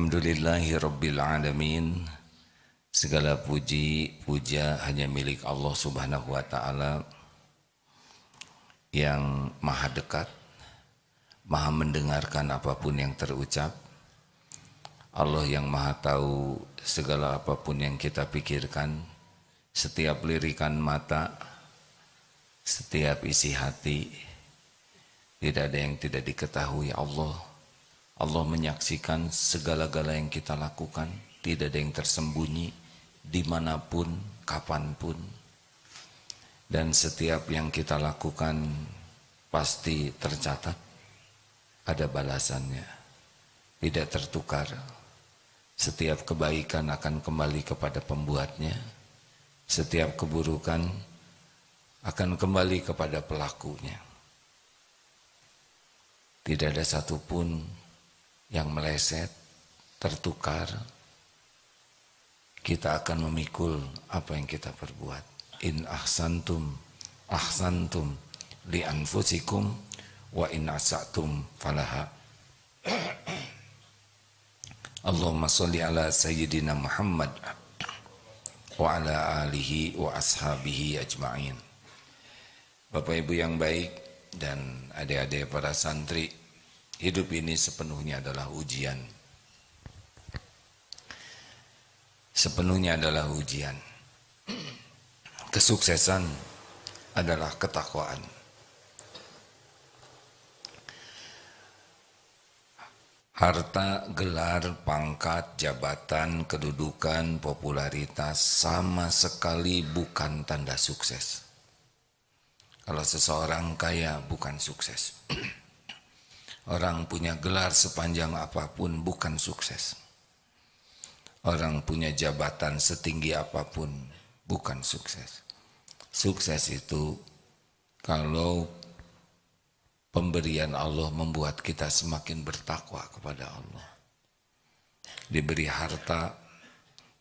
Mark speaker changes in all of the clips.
Speaker 1: Alhamdulillahi Rabbil Alamin. Segala puji, puja hanya milik Allah Subhanahu wa Ta'ala yang maha dekat, maha mendengarkan apapun yang terucap. Allah yang maha tahu segala apapun yang kita pikirkan, setiap lirikan mata, setiap isi hati. Tidak ada yang tidak diketahui Allah. Allah menyaksikan segala-gala yang kita lakukan, tidak ada yang tersembunyi dimanapun, kapanpun. Dan setiap yang kita lakukan pasti tercatat, ada balasannya, tidak tertukar. Setiap kebaikan akan kembali kepada pembuatnya, setiap keburukan akan kembali kepada pelakunya. Tidak ada satupun yang meleset, tertukar. Kita akan memikul apa yang kita perbuat. In ahsantum, ahsantum li anfusikum, wa in asatum falaha. Allahumma salli ala Sayyidina Muhammad wa ala alihi wa ashabihi ajma'in. Bapak Ibu yang baik dan adik-adik para santri, hidup ini sepenuhnya adalah ujian. Sepenuhnya adalah ujian. Kesuksesan adalah ketakwaan. Harta, gelar, pangkat, jabatan, kedudukan, popularitas sama sekali bukan tanda sukses. Kalau seseorang kaya bukan sukses. Orang punya gelar sepanjang apapun bukan sukses. Orang punya jabatan setinggi apapun bukan sukses. Sukses itu kalau pemberian Allah membuat kita semakin bertakwa kepada Allah. Diberi harta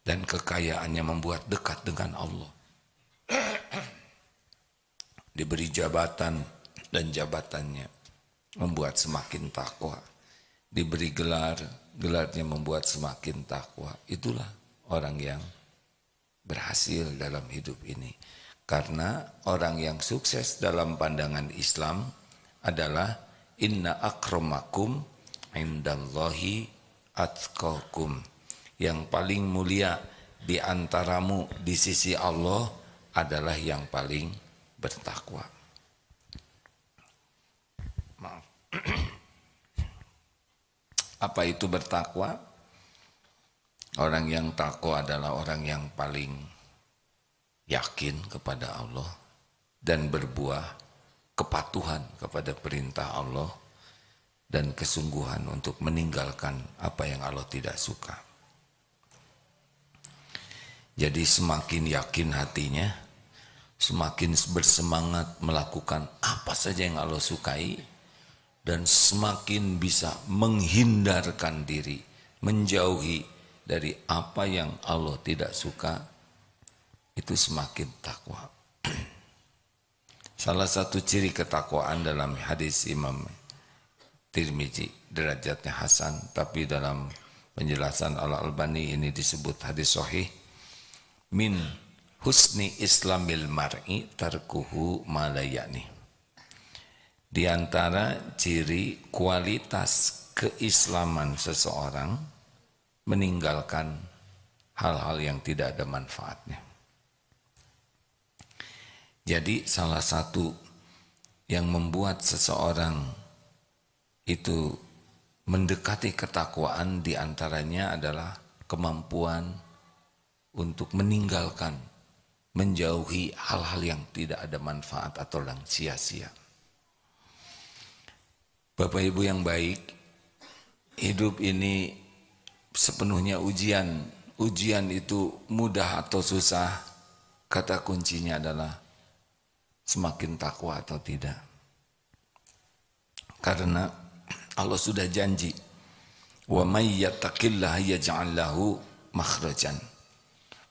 Speaker 1: dan kekayaannya membuat dekat dengan Allah. Diberi jabatan dan jabatannya membuat semakin takwa. Diberi gelar, gelarnya membuat semakin takwa. Itulah orang yang berhasil dalam hidup ini. Karena orang yang sukses dalam pandangan Islam adalah inna akramakum indallahi atqakum. Yang paling mulia di antaramu di sisi Allah adalah yang paling bertakwa. Maaf. Apa itu bertakwa? Orang yang takwa adalah orang yang paling yakin kepada Allah dan berbuah kepatuhan kepada perintah Allah dan kesungguhan untuk meninggalkan apa yang Allah tidak suka. Jadi semakin yakin hatinya, semakin bersemangat melakukan apa saja yang Allah sukai, dan semakin bisa menghindarkan diri, menjauhi dari apa yang Allah tidak suka, itu semakin takwa. Salah satu ciri ketakwaan dalam hadis Imam Tirmizi, derajatnya hasan, tapi dalam penjelasan Al-Albani ini disebut hadis sahih. Min husni islamil mar'i tarkuhu ma la ya'ni. Di antara ciri kualitas keislaman seseorang meninggalkan hal-hal yang tidak ada manfaatnya. Jadi salah satu yang membuat seseorang itu mendekati ketakwaan di antaranya adalah kemampuan untuk meninggalkan, menjauhi hal-hal yang tidak ada manfaat atau yang sia-sia. Bapak Ibu yang baik, hidup ini sepenuhnya ujian. Ujian itu mudah atau susah, kata kuncinya adalah semakin takwa atau tidak. Karena Allah sudah janji, wa may yattaqillaha yaj'al lahu makhrajan.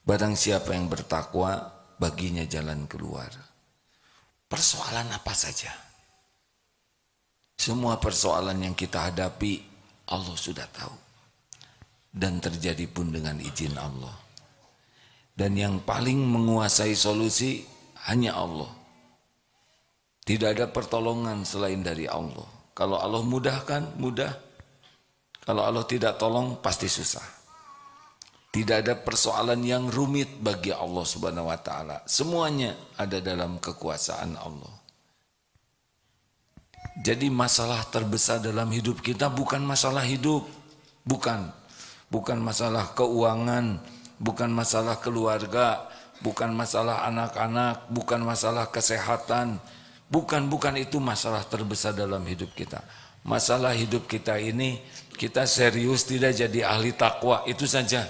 Speaker 1: Barang siapa yang bertakwa, baginya jalan keluar. Persoalan apa saja, semua persoalan yang kita hadapi Allah sudah tahu. dan terjadi pun dengan izin Allah. Dan yang paling menguasai solusi hanya Allah. Tidak ada pertolongan selain dari Allah. Kalau Allah mudahkan, mudah. Kalau Allah tidak tolong, pasti susah. Tidak ada persoalan yang rumit bagi Allah Subhanahu wa taala. Semuanya ada dalam kekuasaan Allah. Jadi masalah terbesar dalam hidup kita bukan masalah hidup. Bukan masalah keuangan, bukan masalah keluarga, bukan masalah anak-anak, bukan masalah kesehatan. Bukan itu masalah terbesar dalam hidup kita. Masalah hidup kita ini, kita serius tidak jadi ahli takwa, itu saja.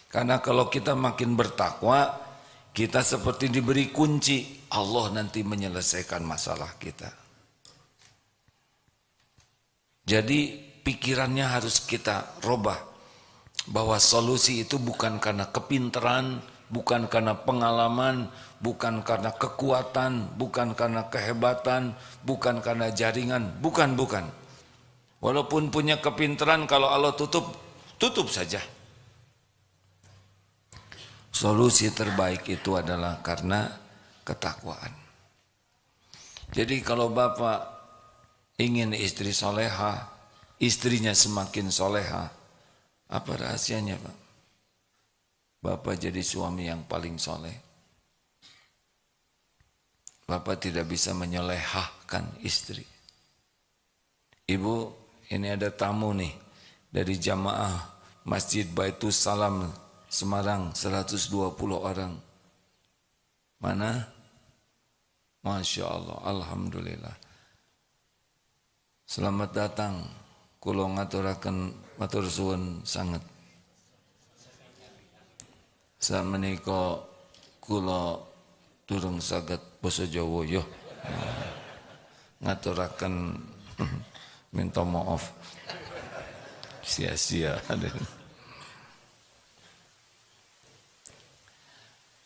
Speaker 1: Karena kalau kita makin bertakwa, kita seperti diberi kunci. Allah nanti menyelesaikan masalah kita. Jadi pikirannya harus kita robah. Bahwa solusi itu bukan karena kepintaran, bukan karena pengalaman, bukan karena kekuatan, bukan karena kehebatan, bukan karena jaringan, bukan. Walaupun punya kepintaran, kalau Allah tutup saja. Solusi terbaik itu adalah karena ketakwaan. Jadi kalau bapak ingin istri soleha, istrinya semakin soleha, apa rahasianya pak? Bapak jadi suami yang paling soleh. Bapak tidak bisa menyolehahkan istri. Ibu, ini ada tamu nih dari jamaah Masjid Baitus Salam Semarang, 120 orang. Mana? Masya Allah, Alhamdulillah. Selamat datang. Kulo ngaturaken matur suwun sanget. Samenika kula durung saged basa Jawa yo. Ngaturaken minta maaf. Sia-sia.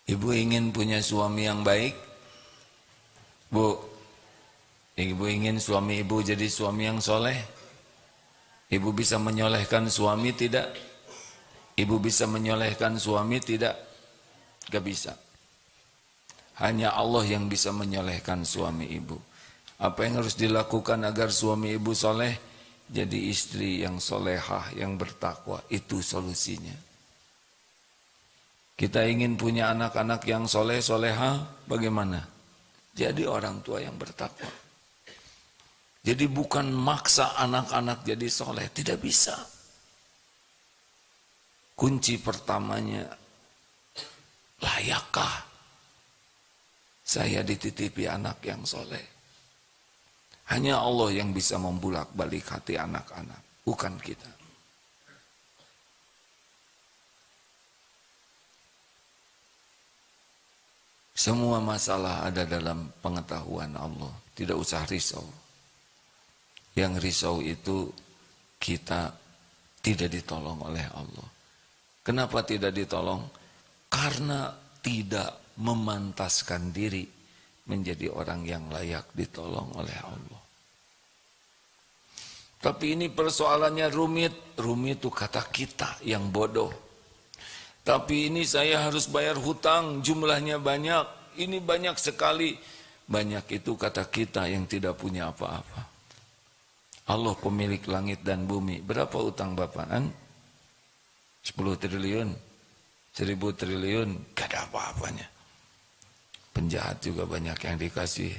Speaker 1: Ibu ingin punya suami yang baik? Bu, ibu ingin suami ibu jadi suami yang soleh? Ibu bisa menyolehkan suami tidak? Ibu bisa menyolehkan suami tidak? Gak bisa. Hanya Allah yang bisa menyolehkan suami ibu. Apa yang harus dilakukan agar suami ibu soleh? Jadi istri yang solehah, yang bertakwa. Itu solusinya. Kita ingin punya anak-anak yang soleh, soleha, bagaimana? Jadi orang tua yang bertakwa. Jadi bukan maksa anak-anak jadi soleh, tidak bisa. Kunci pertamanya, layakkah saya dititipi anak yang soleh? Hanya Allah yang bisa membulak-balik hati anak-anak, bukan kita. Semua masalah ada dalam pengetahuan Allah. Tidak usah risau. Yang risau itu kita tidak ditolong oleh Allah. Kenapa tidak ditolong? Karena tidak memantaskan diri menjadi orang yang layak ditolong oleh Allah. Tapi ini persoalannya rumit. Rumit itu kata kita yang bodoh. Tapi ini saya harus bayar hutang, jumlahnya banyak, ini banyak sekali. Banyak itu kata kita yang tidak punya apa-apa. Allah pemilik langit dan bumi. Berapa utang Bapak? 10 triliun, 1000 triliun, gak ada apa-apanya. Penjahat juga banyak yang dikasih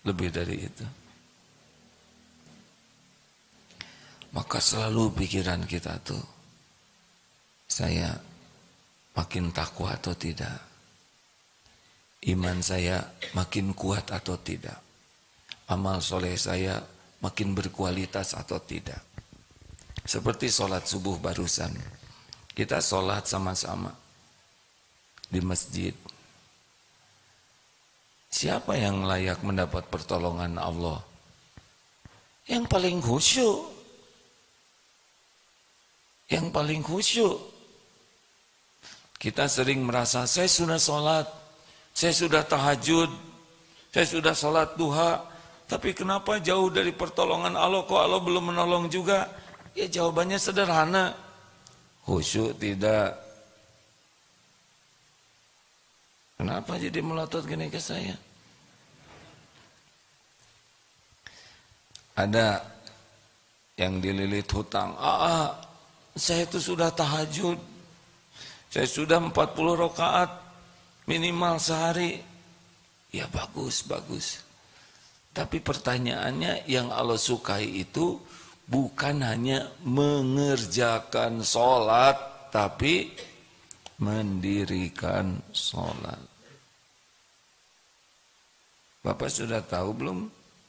Speaker 1: lebih dari itu. Maka selalu pikiran kita tuh, saya makin takwa atau tidak? Iman saya makin kuat atau tidak? Amal soleh saya makin berkualitas atau tidak? Seperti sholat subuh barusan. Kita sholat sama-sama di masjid. Siapa yang layak mendapat pertolongan Allah? Yang paling khusyuk. Yang paling khusyuk. Kita sering merasa, saya sudah sholat, saya sudah tahajud, saya sudah sholat duha, tapi kenapa jauh dari pertolongan Allah, kok Allah belum menolong juga? Ya jawabannya sederhana. Khusyuk tidak. Kenapa jadi melotot gini ke saya? Ada yang dililit hutang. Saya itu sudah tahajud. Saya sudah 40 rakaat minimal sehari. Ya bagus, bagus. Tapi pertanyaannya yang Allah sukai itu bukan hanya mengerjakan sholat, tapi mendirikan sholat. Bapak sudah tahu belum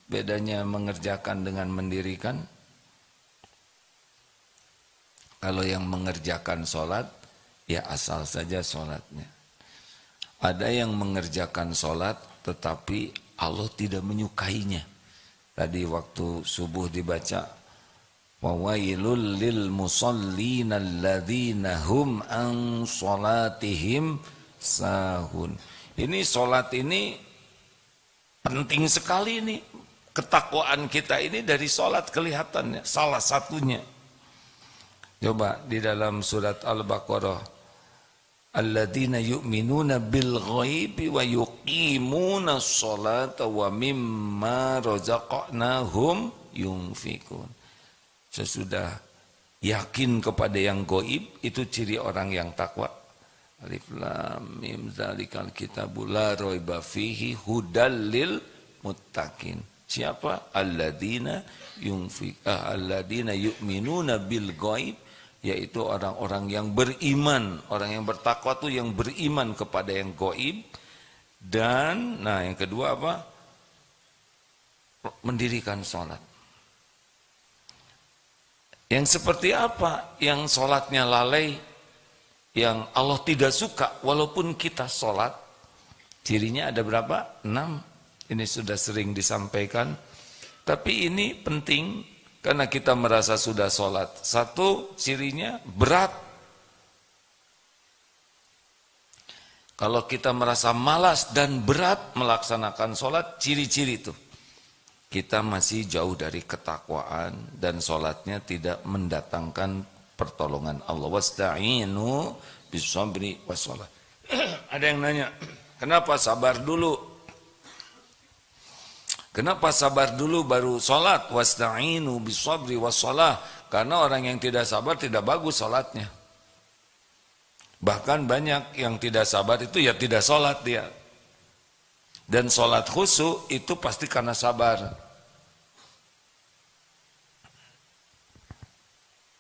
Speaker 1: bedanya mengerjakan dengan mendirikan? Kalau yang mengerjakan sholat, ya asal saja sholatnya. Ada yang mengerjakan sholat tetapi Allah tidak menyukainya. Tadi waktu subuh dibaca, wawailul lil musallina alladzina hum an sholatihim sahun. Ini sholat ini penting sekali nih. Ketakwaan kita ini dari sholat kelihatannya. Salah satunya. Coba di dalam surat Al-Baqarah. Alladzina yu'minuna bil ghaibi wa yuqimuna sholata wa mimma razaqnahum yunfikun. Sesudah yakin kepada yang gaib, itu ciri orang yang takwa. Alif lam mim zalikal kitabul la raiba fihi hudal lil muttaqin. Siapa? Alladzina yu'minuna bil ghaib, yaitu orang-orang yang beriman, orang yang bertakwa itu yang beriman kepada yang gaib. Dan yang kedua apa? Mendirikan salat. Yang seperti apa? Yang salatnya lalai, yang Allah tidak suka walaupun kita sholat. Cirinya ada berapa? 6. Ini sudah sering disampaikan, tapi ini penting karena kita merasa sudah sholat. 1, cirinya berat. Kalau kita merasa malas dan berat melaksanakan sholat, ciri-ciri itu kita masih jauh dari ketakwaan dan sholatnya tidak mendatangkan pertolongan Allah. Wasta'inu bis-sabri was-shalah. Ada yang nanya, kenapa sabar dulu? Kenapa sabar dulu baru salat? Wasta'inu bis-sabri was-shalah. Karena orang yang tidak sabar tidak bagus salatnya. Bahkan banyak yang tidak sabar itu ya tidak salat dia. Dan salat khusyuk itu pasti karena sabar.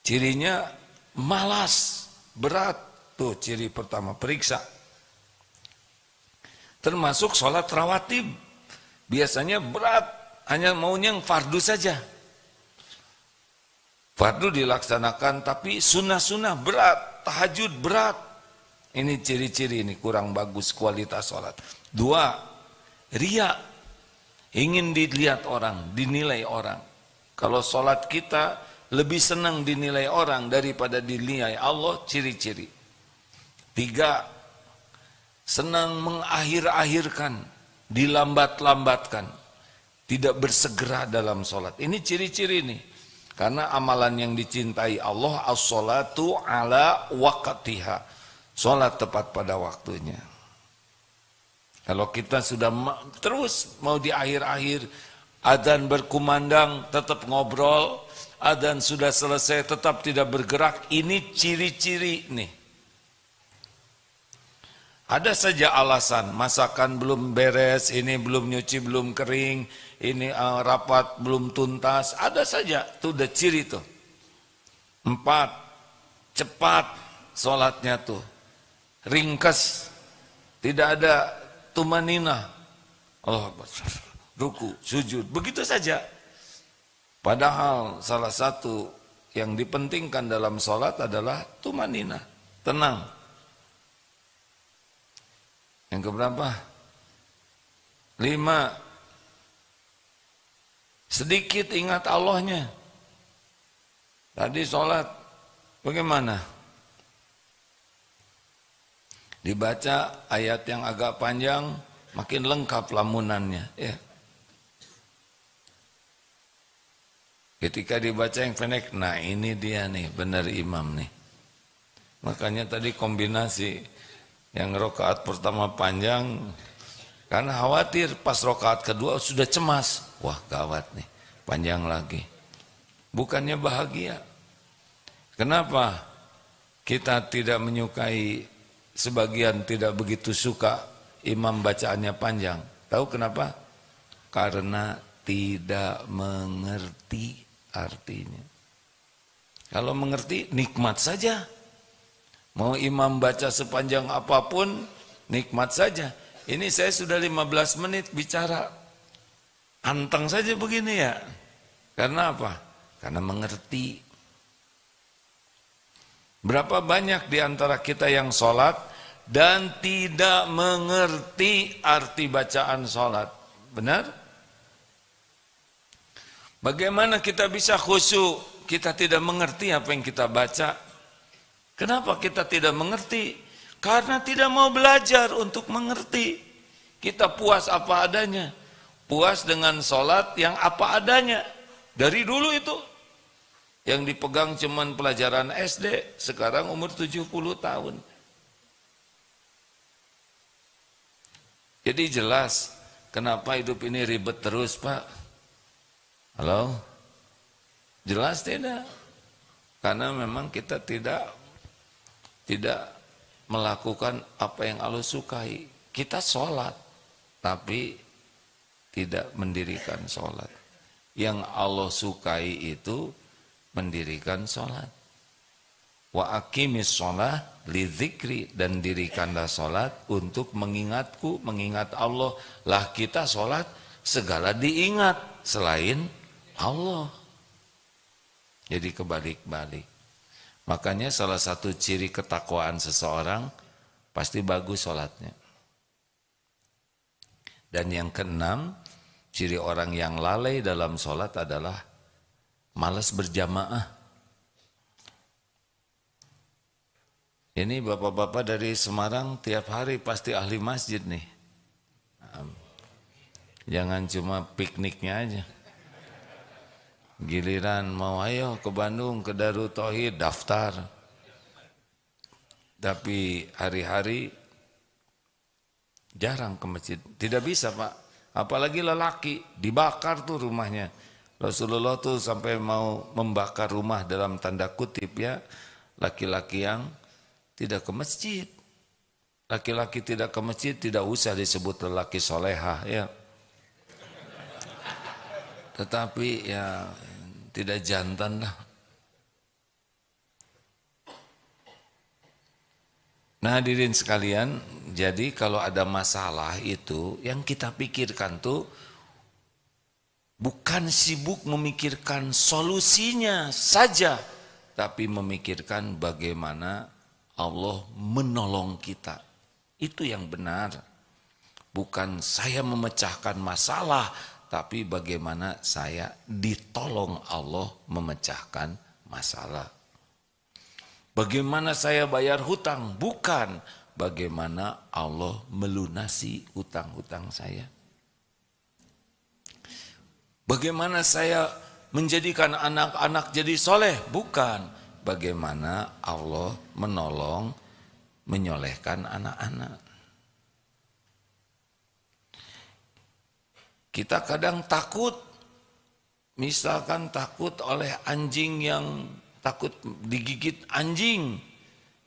Speaker 1: Cirinya malas, berat. Tuh ciri pertama, periksa. Termasuk sholat rawatib. Biasanya berat, hanya maunya yang fardu saja. Fardu dilaksanakan, tapi sunnah-sunnah berat, tahajud berat. Ini ciri-ciri ini kurang bagus kualitas sholat. 2, riya. Ingin dilihat orang, dinilai orang. Kalau sholat kita lebih senang dinilai orang daripada dinilai Allah, ciri-ciri. 3, senang mengakhir-akhirkan, dilambat-lambatkan, tidak bersegera dalam sholat. Ini ciri-ciri nih. Karena amalan yang dicintai Allah, as-sholatu ala waqtiha. Sholat tepat pada waktunya. Kalau kita sudah terus mau di akhir-akhir, adzan berkumandang, tetap ngobrol, adzan sudah selesai, tetap tidak bergerak, ini ciri-ciri nih. Ada saja alasan, masakan belum beres, ini belum nyuci, belum kering, ini rapat belum tuntas, ada saja, itu udah ciri tuh. 4, cepat sholatnya tuh, ringkas, tidak ada tumanina, Allah ruku, sujud, begitu saja. Padahal salah satu yang dipentingkan dalam sholat adalah tumanina, tenang. Yang keberapa? 5, sedikit ingat Allahnya. Tadi sholat bagaimana? Dibaca ayat yang agak panjang, makin lengkap lamunannya. Ya. Ketika dibaca yang pendek, nah ini dia nih, benar imam nih. Makanya tadi kombinasi yang rakaat pertama panjang, karena khawatir pas rakaat kedua sudah cemas. Wah gawat nih, panjang lagi. Bukannya bahagia. Kenapa kita tidak menyukai, sebagian tidak begitu suka imam bacaannya panjang? Tahu kenapa? Karena tidak mengerti artinya. Kalau mengerti, nikmat saja. Mau imam baca sepanjang apapun, nikmat saja. Ini saya sudah 15 menit bicara. Anteng saja begini ya. Karena apa? Karena mengerti. Berapa banyak di antara kita yang sholat dan tidak mengerti arti bacaan sholat. Benar? Bagaimana kita bisa khusyuk? Kita tidak mengerti apa yang kita baca. Kenapa kita tidak mengerti? Karena tidak mau belajar untuk mengerti. Kita puas apa adanya. Puas dengan sholat yang apa adanya. Dari dulu itu. Yang dipegang cuman pelajaran SD. Sekarang umur 70 tahun. Jadi jelas. Kenapa hidup ini ribet terus, Pak? Halo? Jelas tidak? Karena memang kita tidak melakukan apa yang Allah sukai. Kita sholat, tapi tidak mendirikan sholat. Yang Allah sukai itu mendirikan sholat. Wa aqimis sholat li dzikri, dan dirikanlah sholat untuk mengingatku, mengingat Allah. Lah kita sholat segala diingat selain Allah. Jadi kebalik-balik. Makanya salah satu ciri ketakwaan seseorang pasti bagus sholatnya. Dan yang keenam, ciri orang yang lalai dalam sholat adalah malas berjamaah. Ini bapak-bapak dari Semarang tiap hari pasti ahli masjid nih. Jangan cuma pikniknya aja. Giliran mau ayo ke Bandung, ke Darut Tauhid, daftar. Tapi hari-hari jarang ke masjid. Tidak bisa, Pak. Apalagi lelaki, dibakar tuh rumahnya. Rasulullah tuh sampai mau membakar rumah dalam tanda kutip ya. Laki-laki yang tidak ke masjid. Laki-laki tidak ke masjid tidak usah disebut lelaki solehah ya. Tetapi ya tidak jantan lah. Nah hadirin sekalian, jadi kalau ada masalah itu yang kita pikirkan tuh bukan sibuk memikirkan solusinya saja, tapi memikirkan bagaimana Allah menolong kita. Itu yang benar. Bukan saya memecahkan masalah, tapi bagaimana saya ditolong Allah memecahkan masalah. Bagaimana saya bayar hutang? Bukan bagaimana Allah melunasi hutang-hutang saya. Bagaimana saya menjadikan anak-anak jadi soleh? Bukan bagaimana Allah menolong menyolehkan anak-anak. Kita kadang takut, misalkan takut oleh anjing yang takut digigit anjing.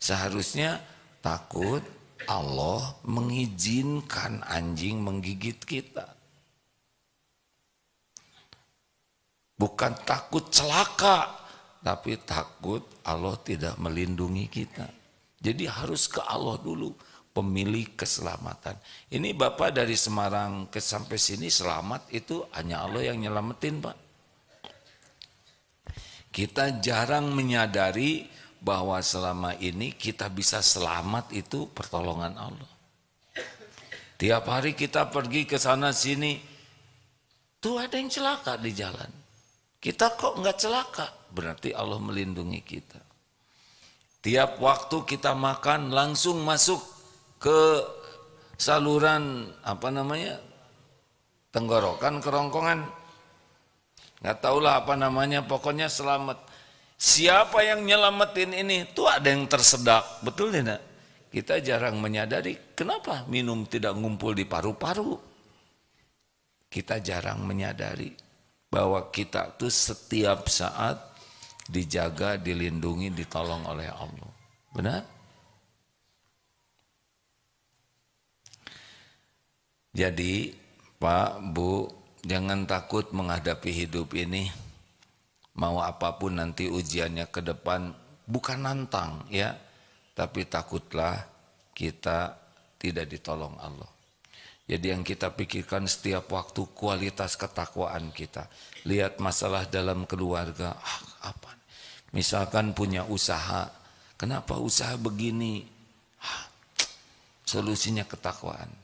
Speaker 1: Seharusnya takut Allah mengizinkan anjing menggigit kita. Bukan takut celaka, tapi takut Allah tidak melindungi kita. Jadi harus ke Allah dulu. Pemilik keselamatan. Ini Bapak dari Semarang ke sampai sini selamat itu hanya Allah yang nyelamatin, Pak. Kita jarang menyadari bahwa selama ini kita bisa selamat itu pertolongan Allah. Tiap hari kita pergi ke sana sini, tuh ada yang celaka di jalan. Kita kok enggak celaka? Berarti Allah melindungi kita. Tiap waktu kita makan langsung masuk ke saluran tenggorokan, kerongkongan, Nggak tahulah apa namanya, pokoknya selamat. Siapa yang nyelamatin ini? Tuh ada yang tersedak, betul tidak? Kita jarang menyadari kenapa minum tidak ngumpul di paru-paru. Kita jarang menyadari bahwa kita tuh setiap saat dijaga, dilindungi, ditolong oleh Allah. Benar? Jadi Pak, Bu, jangan takut menghadapi hidup ini. Mau apapun nanti ujiannya ke depan, bukan nantang ya, tapi takutlah kita tidak ditolong Allah. Jadi yang kita pikirkan setiap waktu kualitas ketakwaan kita. Lihat masalah dalam keluarga, apa? Misalkan punya usaha, kenapa usaha begini? Solusinya ketakwaan.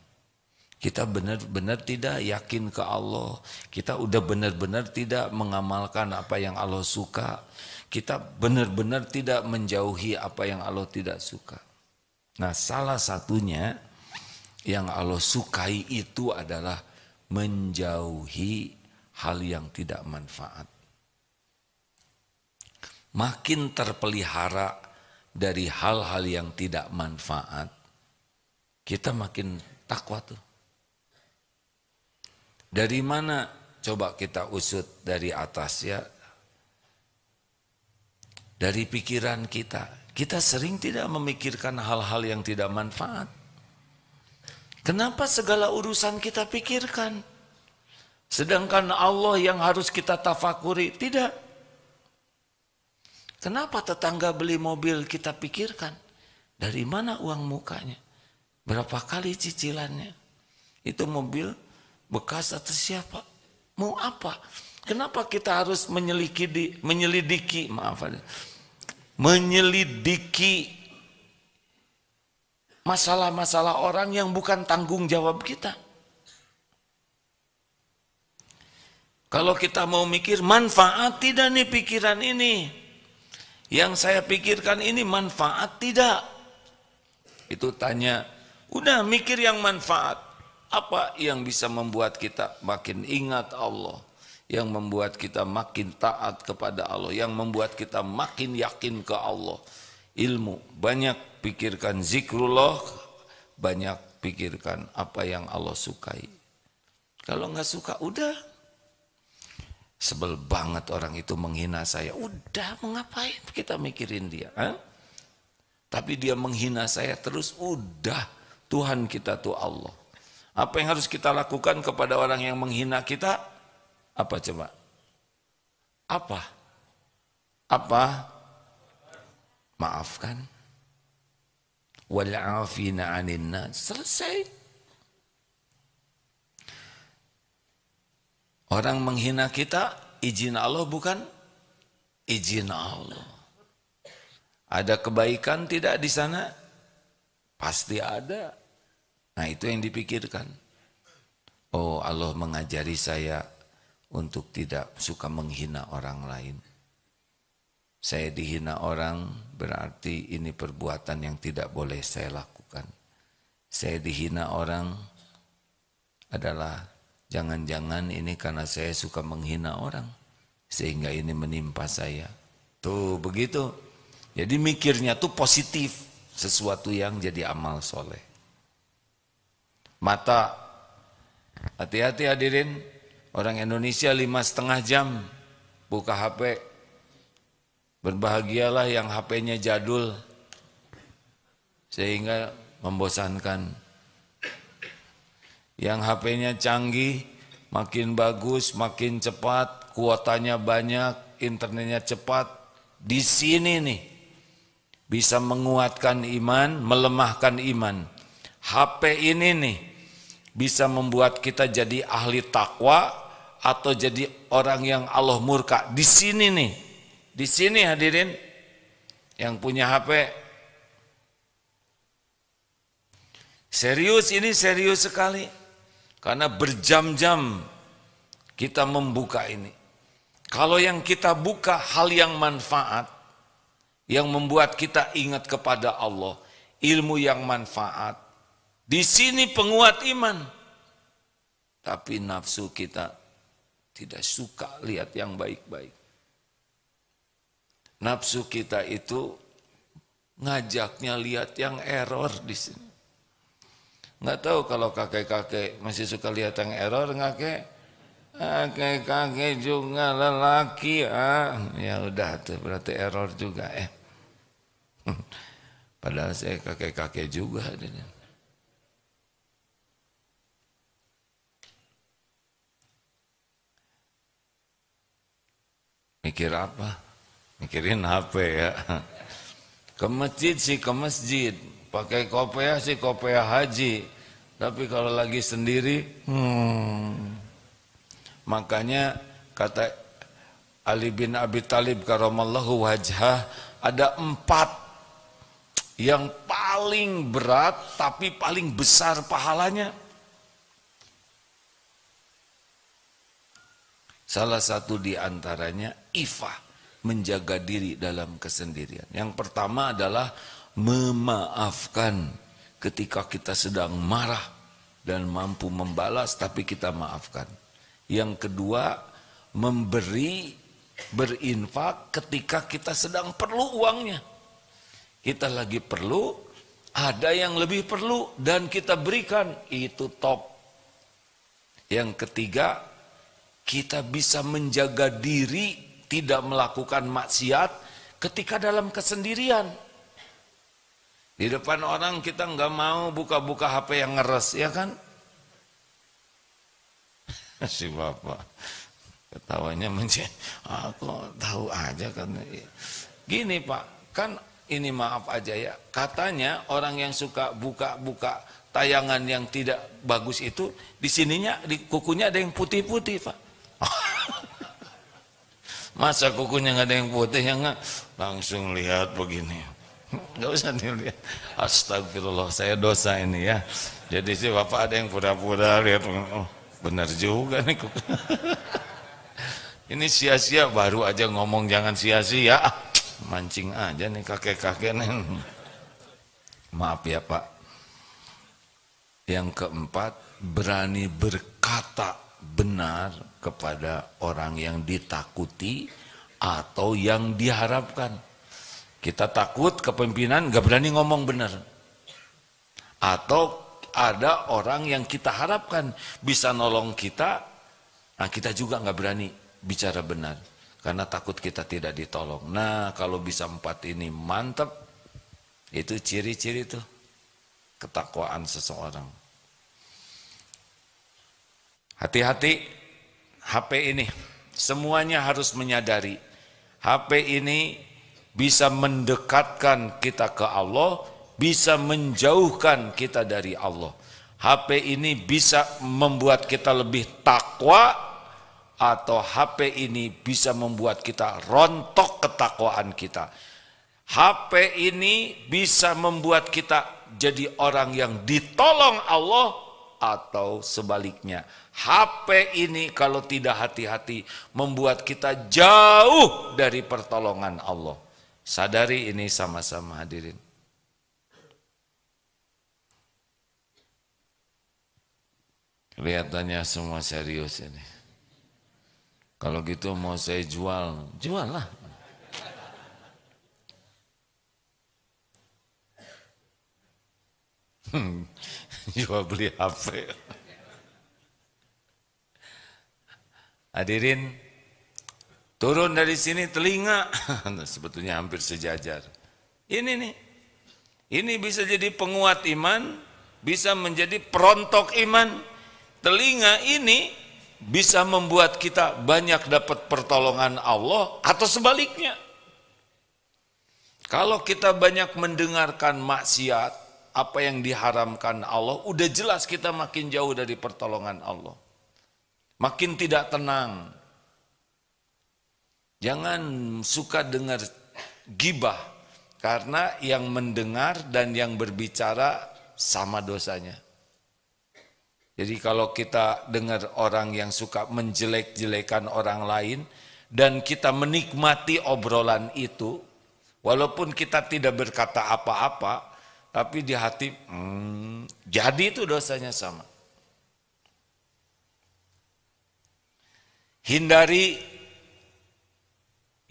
Speaker 1: Kita benar-benar tidak yakin ke Allah. Kita udah benar-benar tidak mengamalkan apa yang Allah suka. Kita benar-benar tidak menjauhi apa yang Allah tidak suka. Nah, salah satunya yang Allah sukai itu adalah menjauhi hal yang tidak manfaat. Makin terpelihara dari hal-hal yang tidak manfaat, kita makin takwa tuh. Dari mana? Coba kita usut dari atas ya. Dari pikiran kita. Kita sering tidak memikirkan hal-hal yang tidak manfaat. Kenapa segala urusan kita pikirkan? Sedangkan Allah yang harus kita tafakuri, tidak. Kenapa tetangga beli mobil kita pikirkan? Dari mana uang mukanya? Berapa kali cicilannya? Itu mobil bekas atau siapa? Mau apa? Kenapa kita harus menyelidiki masalah-masalah orang yang bukan tanggung jawab kita? Kalau kita mau mikir manfaat tidak nih pikiran ini, yang saya pikirkan ini manfaat tidak? Itu tanya, udah mikir yang manfaat. Apa yang bisa membuat kita makin ingat Allah, yang membuat kita makin taat kepada Allah, yang membuat kita makin yakin ke Allah? Ilmu, banyak pikirkan zikrullah, banyak pikirkan apa yang Allah sukai. Kalau nggak suka, udah. Sebel banget orang itu menghina saya, udah mengapain kita mikirin dia? Tapi dia menghina saya terus, udah. Tuhan kita tuh Allah. Apa yang harus kita lakukan kepada orang yang menghina kita? Apa coba? Apa? Maafkan. Wal 'afina 'anil nas. Selesai. Orang menghina kita, izin Allah bukan? Izin Allah. Ada kebaikan tidak di sana? Pasti ada. Nah, itu yang dipikirkan. Oh, Allah mengajari saya untuk tidak suka menghina orang lain. Saya dihina orang berarti ini perbuatan yang tidak boleh saya lakukan. Saya dihina orang adalah jangan-jangan ini karena saya suka menghina orang, sehingga ini menimpa saya. Tuh begitu. Jadi mikirnya tuh positif, sesuatu yang jadi amal soleh. Mata, hati-hati hadirin, orang Indonesia 5,5 jam buka HP. Berbahagialah yang HP-nya jadul, sehingga membosankan. Yang HP-nya canggih, makin bagus, makin cepat, kuotanya banyak, internetnya cepat. Di sini nih, bisa menguatkan iman, melemahkan iman. HP ini nih, bisa membuat kita jadi ahli takwa atau jadi orang yang Allah murka. Di sini nih, di sini hadirin yang punya HP. Serius, ini serius sekali. Karena berjam-jam kita membuka ini. Kalau yang kita buka hal yang manfaat, yang membuat kita ingat kepada Allah, ilmu yang manfaat, di sini penguat iman. Tapi nafsu kita Tidak suka lihat yang baik-baik. Nafsu kita itu ngajaknya lihat yang error di sini. Nggak tahu kalau kakek-kakek masih suka lihat yang error, kakek-kakek juga lelaki. Ya udah tuh berarti error juga. Padahal saya kakek-kakek juga. Mikir apa? Mikirin HP ya. Ke masjid sih ke masjid. Pakai kopiah sih kopiah haji. Tapi kalau lagi sendiri, makanya kata Ali bin Abi Thalib karamallahu wajhah, ada 4 yang paling berat tapi paling besar pahalanya. Salah satu di antaranya ifah, menjaga diri dalam kesendirian. Yang pertama adalah memaafkan ketika kita sedang marah dan mampu membalas tapi kita maafkan. Yang kedua, memberi, berinfak ketika kita sedang perlu uangnya. Kita lagi perlu, ada yang lebih perlu dan kita berikan, itu top. Yang ketiga, kita bisa menjaga diri tidak melakukan maksiat ketika dalam kesendirian. Di depan orang kita nggak mau buka-buka HP yang ngeres, ya kan? Si bapak ketawanya aku tahu aja kan. Gini Pak, kan ini maaf aja ya. Katanya orang yang suka buka-buka tayangan yang tidak bagus itu di sininya, di kukunya ada yang putih-putih Pak. Masa kukunya nggak ada yang putih, ya nggak? Langsung lihat begini, nggak usah dilihat. Astagfirullah, saya dosa ini ya. Jadi sih bapak ada yang pura-pura lihat, oh benar juga nih kuku. Ini sia-sia, baru aja ngomong jangan sia-sia, mancing aja nih kakek-kakek nih. Maaf ya Pak. Yang keempat, berani berkata benar kepada orang yang ditakuti atau yang diharapkan. Kita takut kepemimpinan, gak berani ngomong benar. Atau ada orang yang kita harapkan bisa nolong kita, nah kita juga gak berani bicara benar karena takut kita tidak ditolong. Nah kalau bisa 4 ini mantap, itu ciri-ciri tuh ketakwaan seseorang. Hati-hati HP ini, semuanya harus menyadari HP ini bisa mendekatkan kita ke Allah, bisa menjauhkan kita dari Allah. HP ini bisa membuat kita lebih takwa, atau HP ini bisa membuat kita rontok ketakwaan kita. HP ini bisa membuat kita jadi orang yang ditolong Allah, atau sebaliknya. HP ini kalau tidak hati-hati membuat kita jauh dari pertolongan Allah. Sadari ini sama-sama hadirin. Kelihatannya semua serius ini. Kalau gitu mau saya jual, jual lah. Jual beli HP. Hadirin, turun dari sini telinga, sebetulnya hampir sejajar. Ini nih, ini bisa jadi penguat iman, bisa menjadi perontok iman. Telinga ini bisa membuat kita banyak dapat pertolongan Allah, atau sebaliknya. Kalau kita banyak mendengarkan maksiat, apa yang diharamkan Allah, udah jelas kita makin jauh dari pertolongan Allah. Makin tidak tenang. Jangan suka dengar gibah, karena yang mendengar dan yang berbicara sama dosanya. Jadi kalau kita dengar orang yang suka menjelek-jelekan orang lain dan kita menikmati obrolan itu, walaupun kita tidak berkata apa-apa, tapi di hati jadi itu dosanya sama. Hindari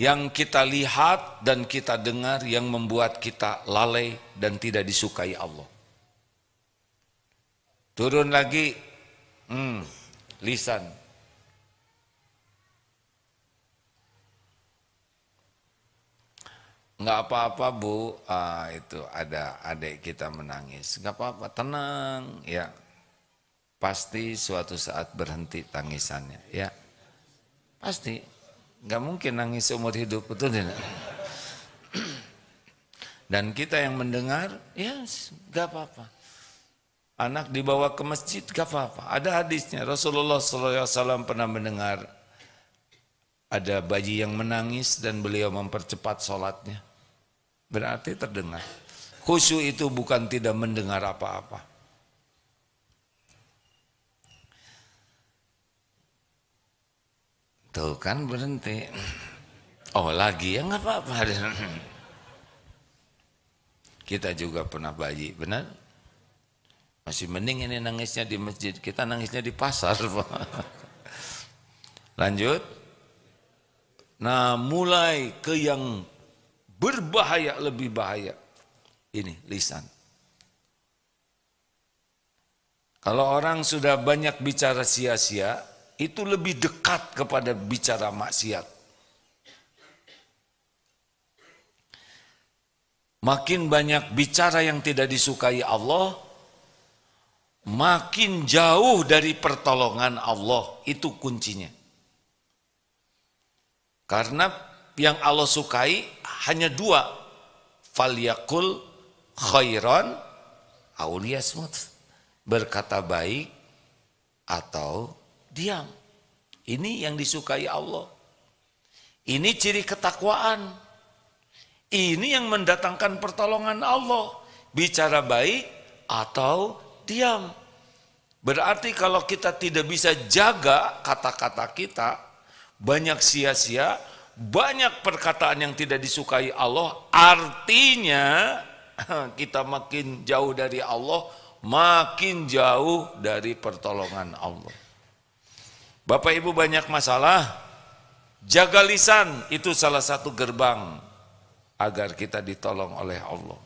Speaker 1: yang kita lihat dan kita dengar yang membuat kita lalai dan tidak disukai Allah. Turun lagi, lisan. Nggak apa-apa Bu, itu ada adik kita menangis. Nggak apa-apa, tenang ya. Pasti suatu saat berhenti tangisannya ya. Pasti, nggak mungkin nangis seumur hidup, betul tidak? Dan kita yang mendengar, ya nggak apa-apa. Anak dibawa ke masjid, gak apa-apa. Ada hadisnya, Rasulullah SAW pernah mendengar ada bayi yang menangis dan beliau mempercepat sholatnya. Berarti terdengar. Khusyuk itu bukan tidak mendengar apa-apa. Tuh kan berhenti. Oh lagi ya gak apa-apa. Kita juga pernah bayi, benar? Masih mending ini nangisnya di masjid, kita nangisnya di pasar. Lanjut. Nah mulai ke yang berbahaya, lebih bahaya. Ini lisan. Kalau orang sudah banyak bicara sia-sia, itu lebih dekat kepada bicara maksiat. Makin banyak bicara yang tidak disukai Allah, makin jauh dari pertolongan Allah, itu kuncinya. Karena yang Allah sukai hanya dua, falyakul khairan aw liyasmut, berkata baik atau diam. Ini yang disukai Allah. Ini ciri ketakwaan. Ini yang mendatangkan pertolongan Allah, bicara baik atau diam. Berarti kalau kita tidak bisa jaga kata-kata kita, banyak sia-sia, banyak perkataan yang tidak disukai Allah, artinya kita makin jauh dari Allah, makin jauh dari pertolongan Allah. Bapak Ibu banyak masalah, jaga lisan, itu salah satu gerbang agar kita ditolong oleh Allah.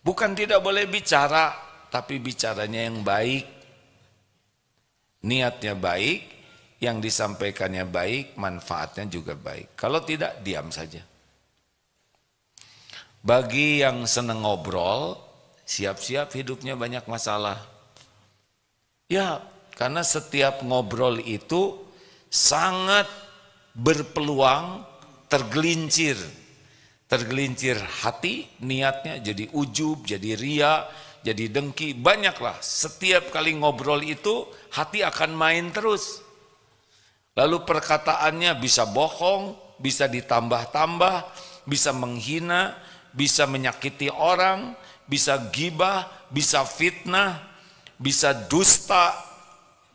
Speaker 1: Bukan tidak boleh bicara, tapi bicaranya yang baik, niatnya baik, yang disampaikannya baik, manfaatnya juga baik. Kalau tidak, diam saja. Bagi yang senang ngobrol, siap-siap hidupnya banyak masalah. Ya, karena setiap ngobrol itu sangat berpeluang tergelincir. Tergelincir hati, niatnya jadi ujub, jadi ria, jadi dengki, banyaklah. Setiap kali ngobrol itu hati akan main terus. Lalu perkataannya bisa bohong, bisa ditambah-tambah, bisa menghina, bisa menyakiti orang, bisa gibah, bisa fitnah, bisa dusta.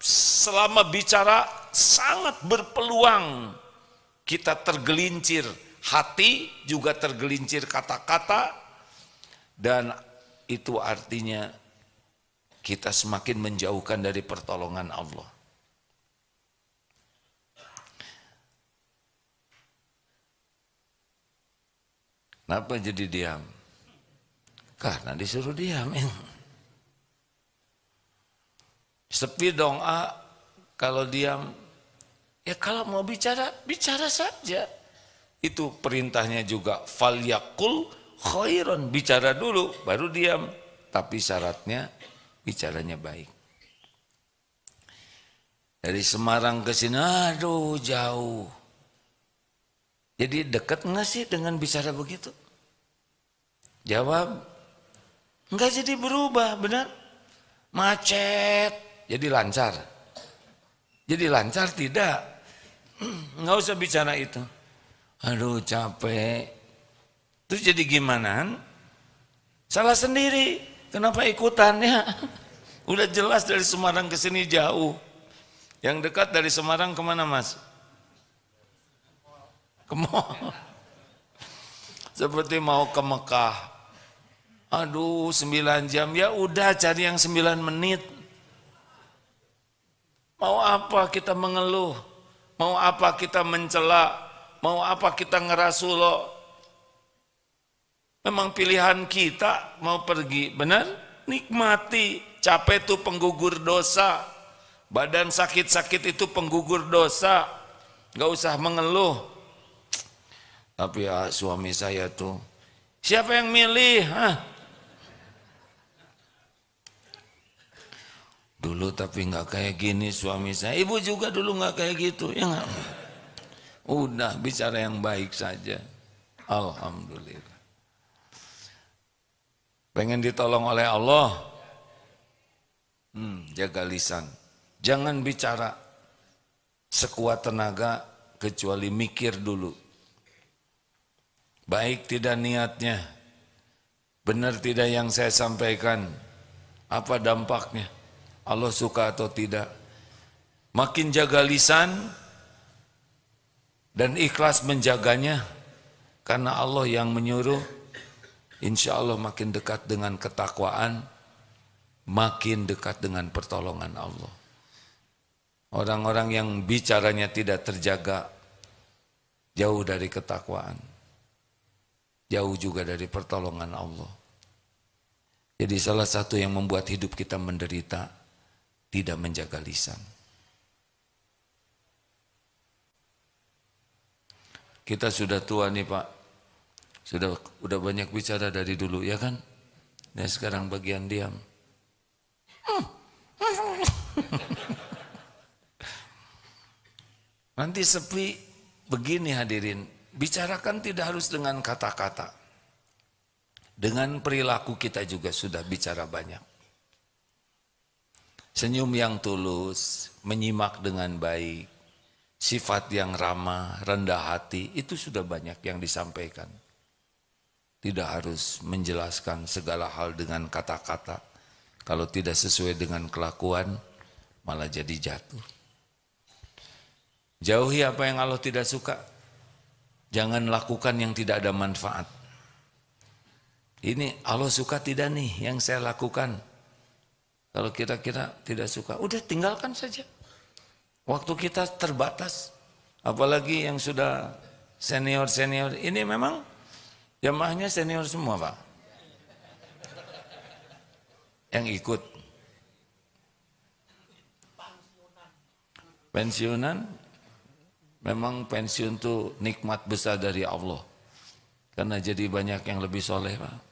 Speaker 1: Selama bicara sangat berpeluang kita tergelincir. Hati juga tergelincir kata-kata, dan itu artinya kita semakin menjauhkan dari pertolongan Allah. Kenapa jadi diam? Karena disuruh diam. Sepi dong, kalau diam. Ya kalau mau bicara, bicara saja. Itu perintahnya juga, falyakul khairan, bicara dulu baru diam, tapi syaratnya bicaranya baik. Dari Semarang ke sini, aduh jauh. Jadi dekat nggak sih dengan bicara begitu? Jawab, enggak, jadi berubah, benar? Macet, jadi lancar. Jadi lancar tidak? Nggak usah bicara itu. Aduh capek. Terus jadi gimana? Salah sendiri. Kenapa ikutannya? Udah jelas dari Semarang ke sini jauh. Yang dekat dari Semarang kemana Mas? Ke Mall. Seperti mau ke Mekah. Aduh 9 jam. Ya udah cari yang 9 menit. Mau apa kita mengeluh? Mau apa kita mencela? Mau apa kita ngerasulo? Memang pilihan kita mau pergi, benar? Nikmati. Capek itu penggugur dosa. Badan sakit-sakit itu penggugur dosa. Gak usah mengeluh. Tapi ya, suami saya tuh, siapa yang milih? Hah? Dulu tapi nggak kayak gini suami saya. Ibu juga dulu nggak kayak gitu. Ya nggak? Udah bicara yang baik saja. Alhamdulillah. Pengen ditolong oleh Allah. Jaga lisan. Jangan bicara sekuat tenaga kecuali mikir dulu. Baik tidak niatnya. Benar tidak yang saya sampaikan. Apa dampaknya? Allah suka atau tidak. Makin jaga lisan dan ikhlas menjaganya karena Allah yang menyuruh, insya Allah makin dekat dengan ketakwaan, makin dekat dengan pertolongan Allah. Orang-orang yang bicaranya tidak terjaga jauh dari ketakwaan, jauh juga dari pertolongan Allah. Jadi salah satu yang membuat hidup kita menderita, tidak menjaga lisan. Kita sudah tua nih Pak, udah banyak bicara dari dulu ya kan? Nah sekarang bagian diam. Nanti sepi begini hadirin, bicarakan tidak harus dengan kata-kata. Dengan perilaku kita juga sudah bicara banyak. Senyum yang tulus, menyimak dengan baik, sifat yang ramah, rendah hati, itu sudah banyak yang disampaikan. Tidak harus menjelaskan segala hal dengan kata-kata. Kalau tidak sesuai dengan kelakuan, malah jadi jatuh. Jauhi apa yang Allah tidak suka. Jangan lakukan yang tidak ada manfaat. Ini Allah suka tidak nih yang saya lakukan. Kalau kira-kira tidak suka, udah tinggalkan saja. Waktu kita terbatas. Apalagi yang sudah senior-senior. Ini memang jamaahnya senior semua Pak. Yang ikut. Pensiunan. Memang pensiun itu nikmat besar dari Allah. Karena jadi banyak yang lebih soleh Pak.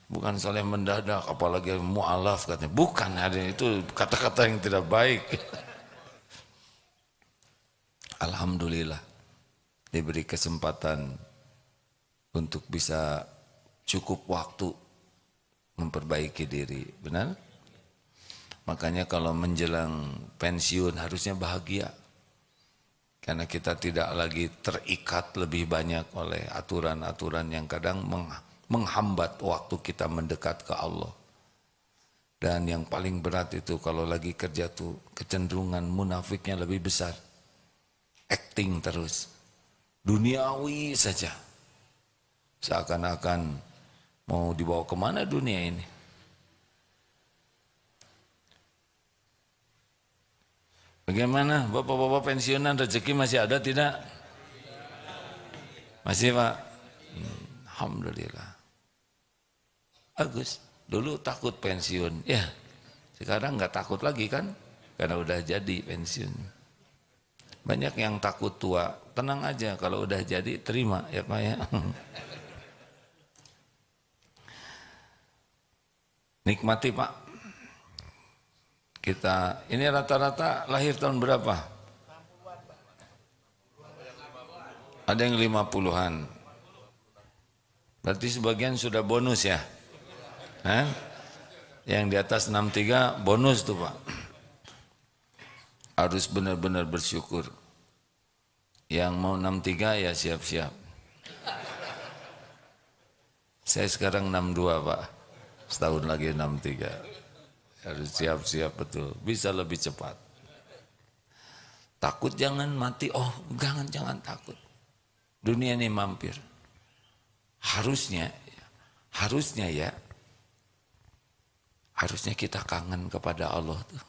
Speaker 1: Bukan soleh mendadak, apalagi mu'alaf katanya. Bukan, ada itu kata-kata yang tidak baik. Alhamdulillah diberi kesempatan untuk bisa cukup waktu memperbaiki diri, benar? Makanya kalau menjelang pensiun harusnya bahagia. Karena kita tidak lagi terikat lebih banyak oleh aturan-aturan yang kadang menghambat waktu kita mendekat ke Allah. Dan yang paling berat itu kalau lagi kerja tuh kecenderungan munafiknya lebih besar. Acting terus. Duniawi saja. Seakan-akan mau dibawa kemana dunia ini. Bagaimana bapak-bapak pensiunan rezeki masih ada tidak? Masih Pak? Alhamdulillah. Bagus. Dulu takut pensiun. Ya, sekarang nggak takut lagi kan? Karena udah jadi pensiun. Banyak yang takut tua. Tenang aja kalau udah jadi terima ya Pak ya. Nikmati Pak. Kita ini rata-rata lahir tahun berapa? Ada yang 50-an. Berarti sebagian sudah bonus ya? Hah? Yang di atas 63 bonus tuh Pak. Harus benar-benar bersyukur. Yang mau 63 ya siap-siap. Saya sekarang 62 Pak. Setahun lagi 63. Harus siap-siap betul. Bisa lebih cepat. Takut jangan mati. Oh jangan takut. Dunia ini mampir. Harusnya ya, Harusnya kita kangen kepada Allah tuh.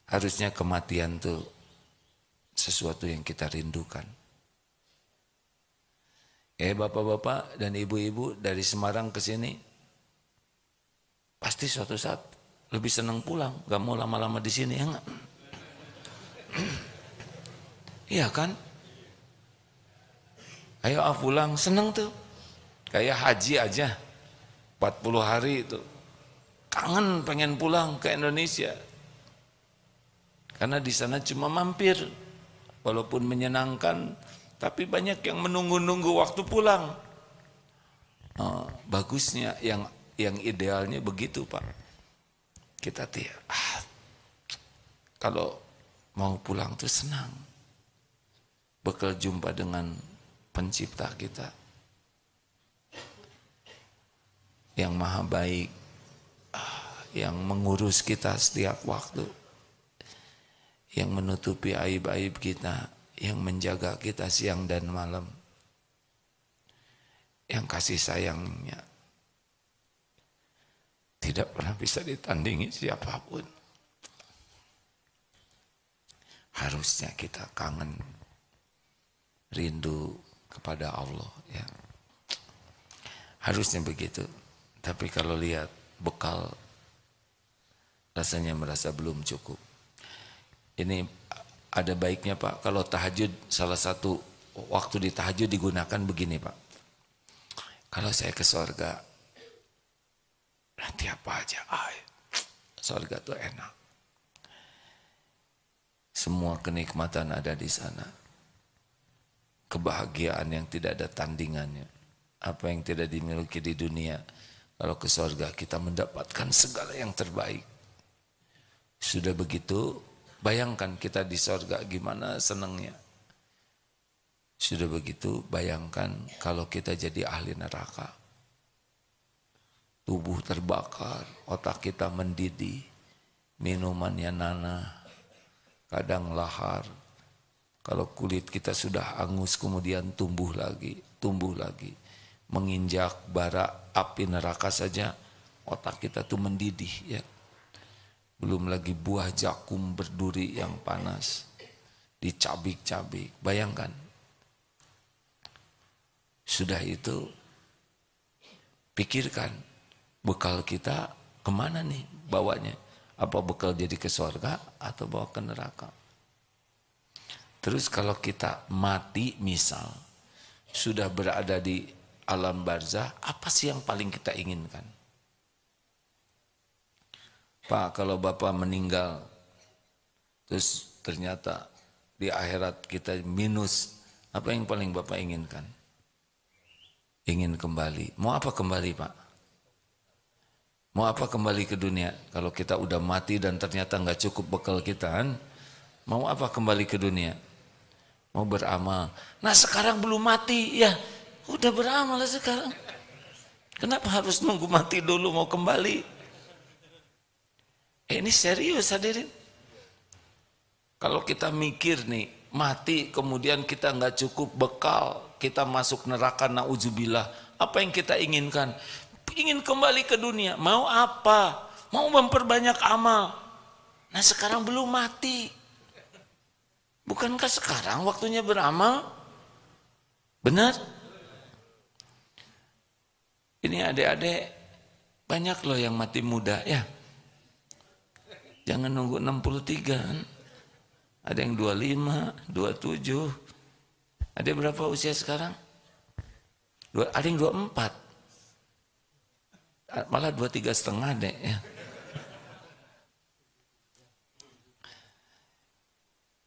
Speaker 1: Harusnya kematian tuh sesuatu yang kita rindukan. Bapak-bapak dan ibu-ibu dari Semarang ke sini pasti suatu saat lebih senang pulang, gak mau lama-lama di sini, ya enggak? Iya kan? Ayo pulang, senang tuh. Kayak haji aja 40 hari itu. Kangen pengen pulang ke Indonesia. Karena di sana cuma mampir. Walaupun menyenangkan, tapi banyak yang menunggu-nunggu waktu pulang. Bagusnya yang idealnya begitu, Pak. Kita kalau mau pulang tuh senang. Bakal jumpa dengan pencipta kita yang maha baik, yang mengurus kita setiap waktu, yang menutupi aib-aib kita, yang menjaga kita siang dan malam, yang kasih sayangnya tidak pernah bisa ditandingi siapapun. Harusnya kita kangen, rindu kepada Allah, ya. Harusnya begitu. Tapi kalau lihat bekal, rasanya merasa belum cukup. Ini ada baiknya, Pak, kalau tahajud, salah satu waktu di tahajud digunakan begini, Pak. Kalau saya ke surga, nanti apa aja, surga tuh enak. Semua kenikmatan ada di sana. Kebahagiaan yang tidak ada tandingannya. Apa yang tidak dimiliki di dunia, kalau ke surga kita mendapatkan segala yang terbaik. Sudah begitu, bayangkan kita di surga gimana senangnya. Sudah begitu, bayangkan kalau kita jadi ahli neraka. Tubuh terbakar, otak kita mendidih, minumannya nanah, kadang lahar. Kalau kulit kita sudah angus kemudian tumbuh lagi. Menginjak bara api neraka saja, otak kita tuh mendidih, ya. Belum lagi buah jakum berduri yang panas, dicabik-cabik, bayangkan. Sudah itu, pikirkan, bekal kita kemana nih bawanya? Apa bekal jadi ke surga atau bawa ke neraka? Terus kalau kita mati misal, sudah berada di alam barzah, apa sih yang paling kita inginkan? Pak, kalau Bapak meninggal, terus ternyata di akhirat kita minus, apa yang paling Bapak inginkan? Ingin kembali. Mau apa kembali, Pak? Mau apa kembali ke dunia? Kalau kita udah mati dan ternyata nggak cukup bekal kita, kan? Mau apa kembali ke dunia? Mau beramal. Nah sekarang belum mati, ya udah beramal lah sekarang. Kenapa harus nunggu mati dulu mau kembali? Ini serius hadirin. Kalau kita mikir nih, mati kemudian kita nggak cukup bekal, kita masuk neraka, na'udzubillah. Apa yang kita inginkan? Ingin kembali ke dunia. Mau apa? Mau memperbanyak amal. Nah sekarang belum mati. Bukankah sekarang waktunya beramal? Benar? Ini adik-adik banyak loh yang mati muda, ya. Jangan nunggu 63 kan. Ada yang 25, 27. Ada berapa usia sekarang? Ada yang 24. Malah 23,5 deh, ya.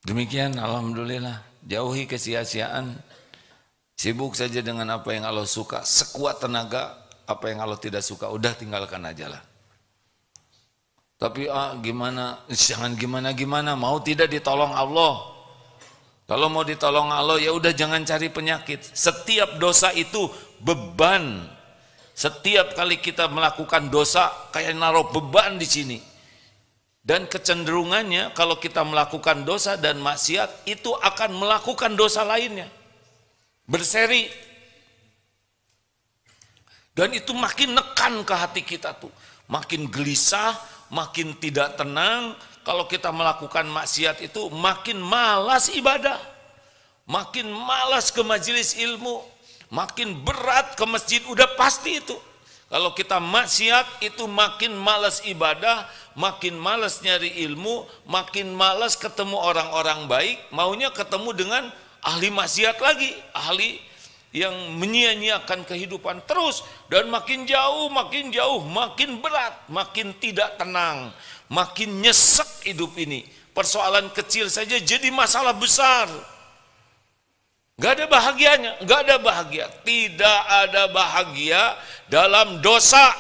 Speaker 1: Demikian, alhamdulillah, jauhi kesia-siaan, sibuk saja dengan apa yang Allah suka, sekuat tenaga, apa yang Allah tidak suka, udah tinggalkan aja lah. Tapi gimana, jangan gimana-gimana, mau tidak ditolong Allah. Kalau mau ditolong Allah, ya udah jangan cari penyakit. Setiap dosa itu beban. Setiap kali kita melakukan dosa, kayak naruh beban di sini. Dan kecenderungannya kalau kita melakukan dosa dan maksiat, itu akan melakukan dosa lainnya. Berseri. Dan itu makin nekan ke hati kita tuh. makin gelisah, makin tidak tenang. Kalau kita melakukan maksiat itu makin malas ibadah, makin malas ke majelis ilmu, makin berat ke masjid, udah pasti itu. Kalau kita maksiat itu makin malas ibadah, makin malas nyari ilmu, makin malas ketemu orang-orang baik, maunya ketemu dengan ahli maksiat lagi, ahli yang menyia-nyiakan kehidupan terus, dan makin jauh, makin berat, makin tidak tenang, makin nyesek hidup ini. Persoalan kecil saja jadi masalah besar. Gak ada bahagianya, gak ada bahagia. Tidak ada bahagia dalam dosa,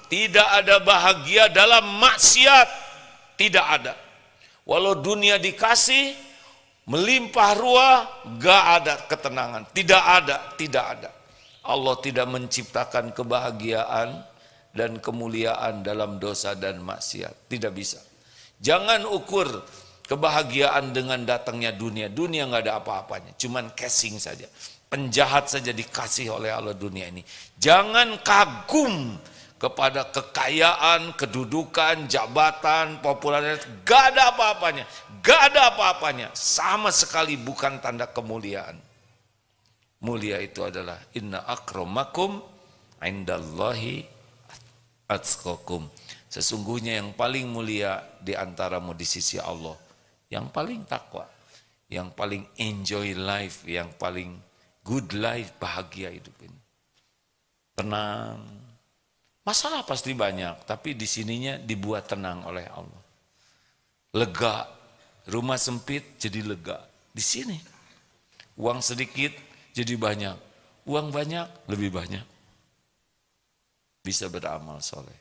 Speaker 1: tidak ada bahagia dalam maksiat, tidak ada. Walau dunia dikasih melimpah ruah, gak ada ketenangan, tidak ada. Allah tidak menciptakan kebahagiaan dan kemuliaan dalam dosa dan maksiat, tidak bisa. Jangan ukur kebahagiaan dengan datangnya dunia. Dunia nggak ada apa-apanya, cuman casing saja. Penjahat saja dikasih oleh Allah dunia ini. Jangan kagum kepada kekayaan, kedudukan, jabatan, popularitas. Gak ada apa-apanya, gak ada apa-apanya. Sama sekali bukan tanda kemuliaan. Mulia itu adalah inna akramakum indallahi atqakum. Sesungguhnya yang paling mulia di antaramu di sisi Allah, yang paling takwa, yang paling enjoy life, yang paling good life, bahagia hidup ini. Tenang. Masalah pasti banyak, tapi di sininya dibuat tenang oleh Allah. Lega. Rumah sempit jadi lega. Di sini. Uang sedikit jadi banyak. Uang banyak lebih banyak. Bisa beramal soleh.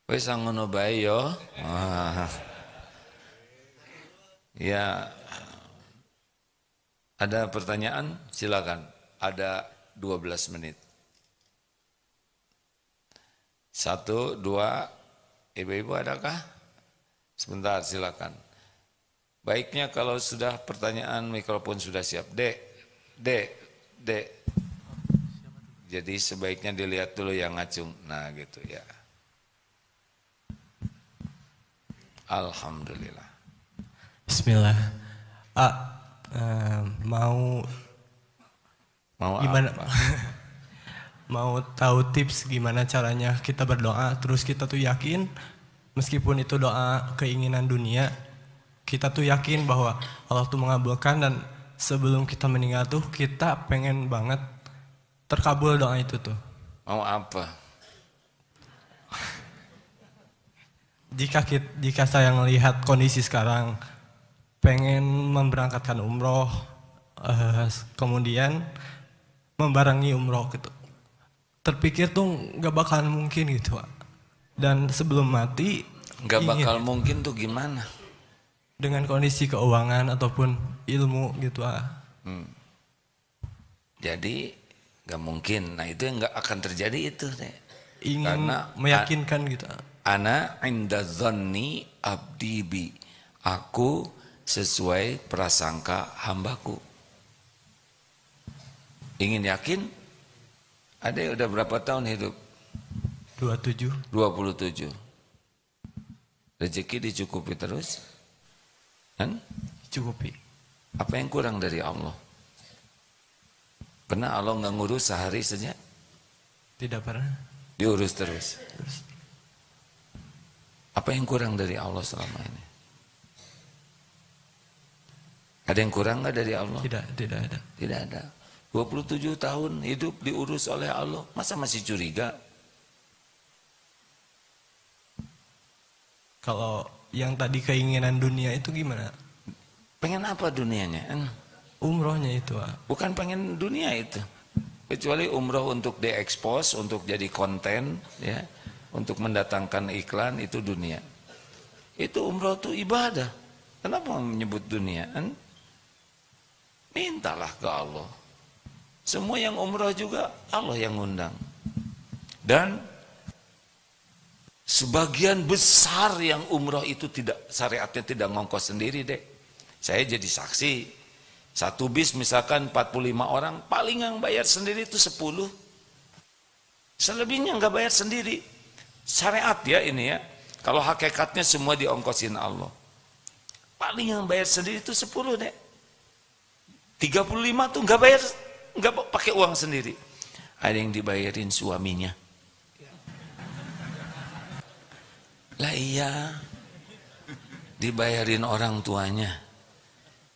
Speaker 1: Wes ngono bae yo. Ya. Ada pertanyaan? Silakan. Ada 12 menit. 1, 2, ibu-ibu adakah? Sebentar, silakan. Baiknya kalau sudah pertanyaan, mikrofon sudah siap. Dek. Jadi sebaiknya dilihat dulu yang ngacung. Nah gitu ya. Alhamdulillah.
Speaker 2: Bismillah. Mau gimana?
Speaker 1: Apa?
Speaker 2: Mau tahu tips gimana caranya kita berdoa terus kita tuh yakin meskipun itu doa keinginan dunia, kita tuh yakin bahwa Allah tuh mengabulkan, dan sebelum kita meninggal tuh kita pengen banget terkabul doa itu tuh.
Speaker 1: Mau apa?
Speaker 2: Jika saya melihat kondisi sekarang, pengen memberangkatkan umroh, kemudian membarengi umroh gitu. Terpikir tuh gak bakal mungkin gitu, Pak. Dan sebelum mati,
Speaker 1: Gak bakal mungkin tuh gimana?
Speaker 2: Dengan kondisi keuangan ataupun ilmu gitu, Pak.
Speaker 1: Jadi gak mungkin. Nah itu yang gak akan terjadi itu.
Speaker 2: Ingin
Speaker 1: karena
Speaker 2: meyakinkan gitu.
Speaker 1: Ana inda dhanni abdi bi. Aku sesuai prasangka hambaku. Ingin yakin? Ada yang udah berapa tahun hidup?
Speaker 2: 27.
Speaker 1: 27. Rezeki dicukupi terus? Kan?
Speaker 2: Cukupi.
Speaker 1: Apa yang kurang dari Allah? Pernah Allah nggak ngurus sehari saja?
Speaker 2: Tidak pernah.
Speaker 1: Diurus terus. Apa yang kurang dari Allah selama ini? Ada yang kurang nggak dari Allah?
Speaker 2: Tidak ada.
Speaker 1: Tidak ada. 27 tahun hidup diurus oleh Allah. Masa masih curiga?
Speaker 2: Kalau yang tadi keinginan dunia itu gimana?
Speaker 1: Pengen apa dunianya?
Speaker 2: Umrohnya itu, Pak.
Speaker 1: Bukan pengen dunia itu. Kecuali umroh untuk diekspos, untuk jadi konten, ya, untuk mendatangkan iklan, itu dunia. Itu umroh itu ibadah. Kenapa menyebut dunia? Mintalah ke Allah. Semua yang umroh juga Allah yang undang. Dan sebagian besar yang umroh itu tidak, syariatnya tidak ngongkos sendiri deh. Saya jadi saksi. Satu bis misalkan 45 orang, paling yang bayar sendiri itu 10. Selebihnya nggak bayar sendiri. Syariat ya ini ya. Kalau hakikatnya semua diongkosin Allah. Paling yang bayar sendiri itu 10 deh. 35 tuh nggak bayar, nggak pakai uang sendiri. Ada yang dibayarin suaminya. Lah iya. Dibayarin orang tuanya.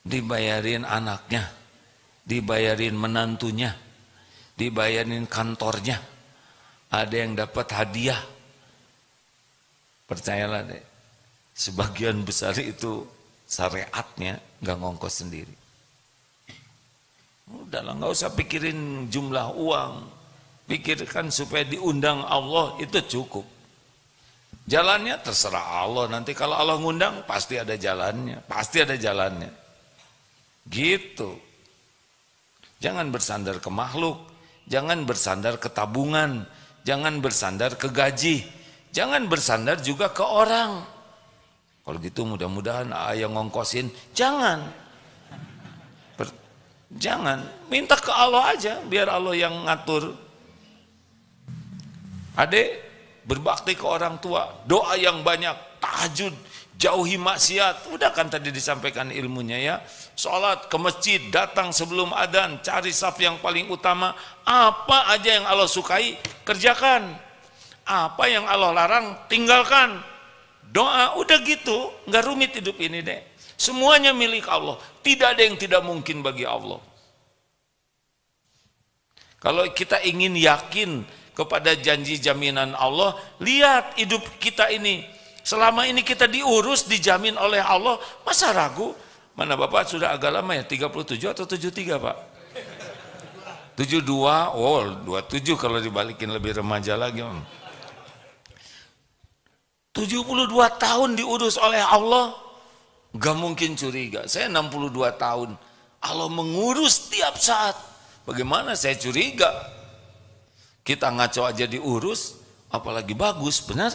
Speaker 1: Dibayarin anaknya. Dibayarin menantunya. Dibayarin kantornya. Ada yang dapat hadiah. Percayalah deh, sebagian besar itu syariatnya nggak ngongkos sendiri. Udahlah, nggak usah pikirin jumlah uang, pikirkan supaya diundang Allah, itu cukup. Jalannya terserah Allah, nanti kalau Allah ngundang pasti ada jalannya, pasti ada jalannya. Gitu. Jangan bersandar ke makhluk, jangan bersandar ke tabungan, jangan bersandar ke gaji. Jangan bersandar juga ke orang. Kalau gitu mudah-mudahan yang ngongkosin. Jangan. Jangan. Minta ke Allah aja. Biar Allah yang ngatur. Adik, berbakti ke orang tua. Doa yang banyak. Tahajud. Jauhi maksiat. Udah kan tadi disampaikan ilmunya ya. Sholat ke masjid. Datang sebelum adzan. Cari saf yang paling utama. Apa aja yang Allah sukai, kerjakan. Apa yang Allah larang, tinggalkan. Doa, udah gitu, nggak rumit hidup ini deh. Semuanya milik Allah. Tidak ada yang tidak mungkin bagi Allah. Kalau kita ingin yakin kepada janji jaminan Allah, lihat hidup kita ini. Selama ini kita diurus, dijamin oleh Allah, masa ragu? Mana Bapak sudah agak lama ya, 37 atau 73 Pak? 72, oh 27 kalau dibalikin lebih remaja lagi. 72 tahun diurus oleh Allah, gak mungkin curiga. Saya 62 tahun, Allah mengurus tiap saat. Bagaimana saya curiga? Kita ngaco aja diurus, apalagi bagus, benar?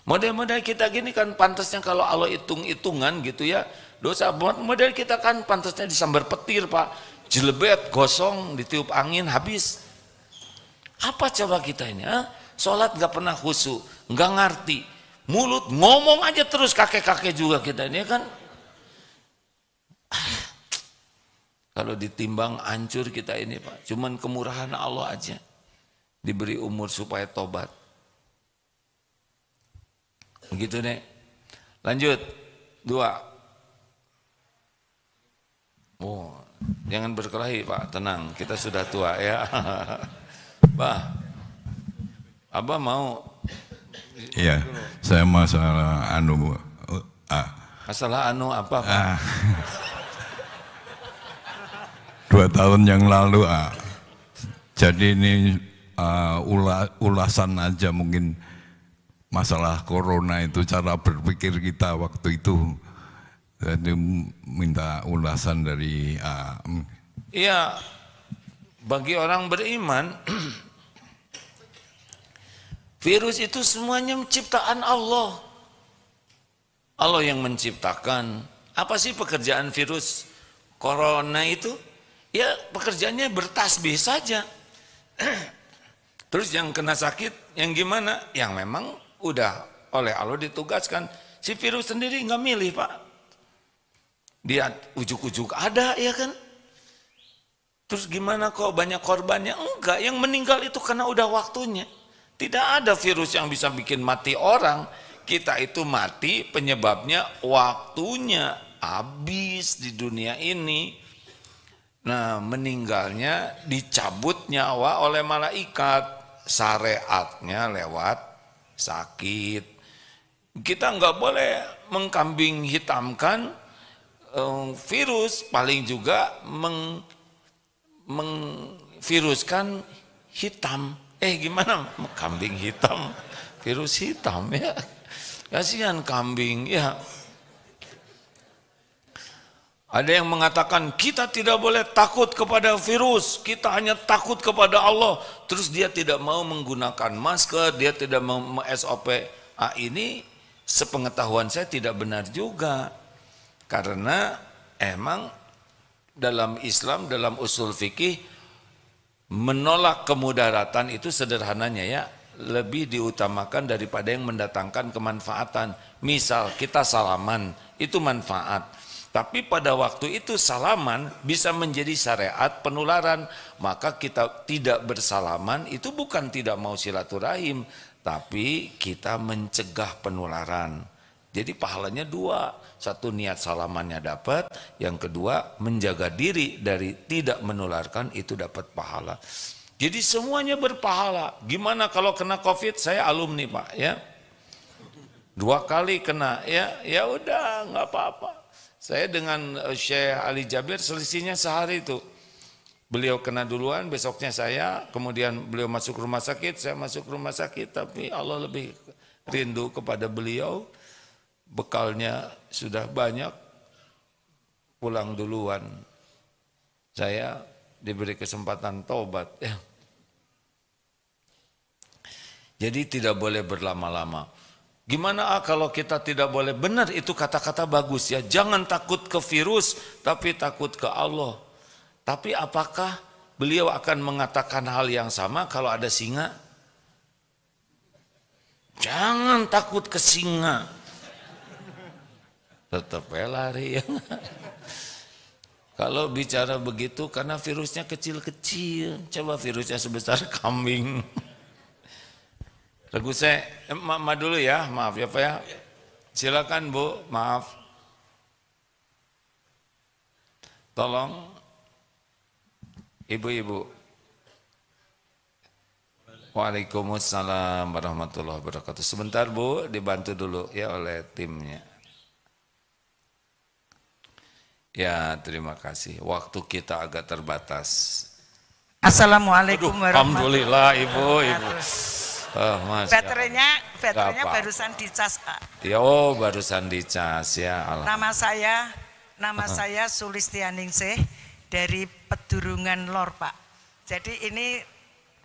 Speaker 1: Model-model kita gini kan pantasnya kalau Allah hitung-hitungan gitu ya. Dosa model kita kan pantasnya disambar petir Pak. Jelebet, gosong, ditiup angin, habis. Apa coba kita ini? Sholat gak pernah khusyuk, gak ngerti, mulut ngomong aja terus kakek-kakek juga kita ini kan. Kalau ditimbang hancur kita ini Pak, cuman kemurahan Allah aja, diberi umur supaya tobat. Begitu nih, lanjut 2. Oh, jangan berkelahi Pak, tenang, kita sudah tua ya. Bah. Abah mau?
Speaker 3: Iya, saya masalah
Speaker 1: Masalah apa Pak?
Speaker 3: 2 tahun yang lalu jadi ini ulasan aja mungkin masalah corona itu, cara berpikir kita waktu itu. Jadi minta ulasan dari
Speaker 1: Iya, bagi orang beriman virus itu semuanya ciptaan Allah. Allah yang menciptakan. Apa sih pekerjaan virus corona itu? Ya pekerjaannya bertasbih saja. Terus yang kena sakit, yang gimana? Yang memang udah oleh Allah ditugaskan. Si virus sendiri nggak milih Pak. Dia ujuk-ujuk ada ya kan? Terus gimana kok banyak korbannya? Enggak, yang meninggal itu karena udah waktunya. Tidak ada virus yang bisa bikin mati orang. Kita itu mati penyebabnya waktunya habis di dunia ini. Nah, meninggalnya dicabut nyawa oleh malaikat. Syariatnya lewat sakit. Kita nggak boleh mengkambing hitamkan virus, paling juga mengviruskan hitam. Gimana kambing hitam, virus hitam ya, kasihan kambing ya. Ada yang mengatakan kita tidak boleh takut kepada virus, kita hanya takut kepada Allah. Terus dia tidak mau menggunakan masker, dia tidak mau SOP. Ini sepengetahuan saya tidak benar juga. Karena emang dalam Islam, dalam usul fikih, menolak kemudaratan itu sederhananya ya, lebih diutamakan daripada yang mendatangkan kemanfaatan. Misal kita salaman, itu manfaat. Tapi pada waktu itu salaman bisa menjadi syariat penularan. Maka kita tidak bersalaman itu bukan tidak mau silaturahim, tapi kita mencegah penularan. Jadi pahalanya dua. Satu, niat salamannya dapat. Yang kedua, menjaga diri dari tidak menularkan itu dapat pahala. Jadi semuanya berpahala. Gimana kalau kena COVID? Saya alumni Pak ya. 2 kali kena ya udah nggak apa-apa. Saya dengan Syekh Ali Jabir selisihnya sehari itu. Beliau kena duluan, besoknya saya, kemudian beliau masuk rumah sakit, saya masuk rumah sakit, tapi Allah lebih rindu kepada beliau. Bekalnya sudah banyak, pulang duluan. Saya diberi kesempatan taubat ya. Jadi tidak boleh berlama-lama. Gimana kalau kita tidak boleh? Benar, itu kata-kata bagus ya. Jangan takut ke virus, tapi takut ke Allah. Tapi apakah beliau akan mengatakan hal yang sama kalau ada singa? Jangan takut ke singa. Tetap lari ya. Kalau bicara begitu karena virusnya kecil-kecil. Coba virusnya sebesar kambing. Ragu saya, ma dulu ya, maaf ya Pak ya. Silakan Bu, maaf. Tolong ibu-ibu. Waalaikumsalam warahmatullahi wabarakatuh. Sebentar Bu, dibantu dulu ya oleh timnya. Ya, terima kasih. Waktu kita agak terbatas.
Speaker 4: Assalamualaikum warahmatullahi wabarakatuh.
Speaker 1: Alhamdulillah ibu.
Speaker 4: Baterainya barusan dicas.
Speaker 1: Oh, barusan dicas ya.
Speaker 4: Nama saya Sulistianingsih dari Pedurungan Lor Pak. Jadi ini